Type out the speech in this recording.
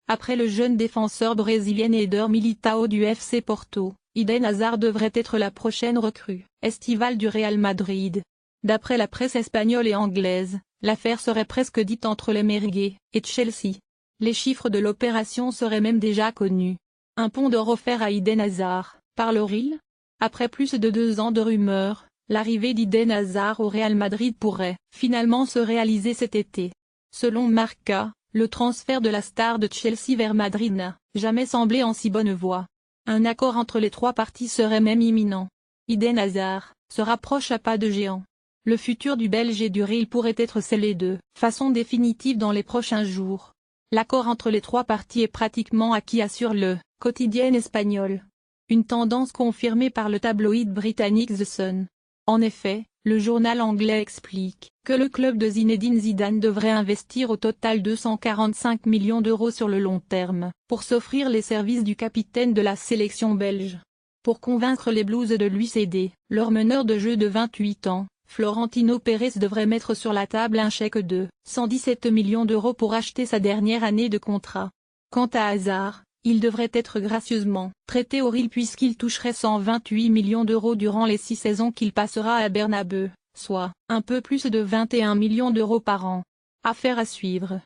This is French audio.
Après le jeune défenseur brésilien Éder Militão du FC Porto, Eden Hazard devrait être la prochaine recrue estivale du Real Madrid. D'après la presse espagnole et anglaise, l'affaire serait presque dite entre les Merengues et Chelsea. Les chiffres de l'opération seraient même déjà connus. Un pont d'or offert à Eden Hazard, par le Real. Après plus de 2 ans de rumeurs, l'arrivée d'Eden Hazard au Real Madrid pourrait finalement se réaliser cet été. Selon Marca, le transfert de la star de Chelsea vers Madrid n'a jamais semblé en si bonne voie. Un accord entre les trois parties serait même imminent. Eden Hazard se rapproche à pas de géant. Le futur du Belge et du Real pourrait être scellé de façon définitive dans les prochains jours. L'accord entre les trois parties est pratiquement acquis, assure le quotidien espagnol. Une tendance confirmée par le tabloïd britannique The Sun. En effet, le journal anglais explique que le club de Zinedine Zidane devrait investir au total 245 millions d'euros sur le long terme, pour s'offrir les services du capitaine de la sélection belge. Pour convaincre les Blues de lui céder, leur meneur de jeu de 28 ans, Florentino Pérez devrait mettre sur la table un chèque de 117 millions d'euros pour acheter sa dernière année de contrat. Quant à Hazard, il devrait être gracieusement traité au Real puisqu'il toucherait 128 millions d'euros durant les 6 saisons qu'il passera à Bernabeu, soit un peu plus de 21 millions d'euros par an. Affaire à suivre.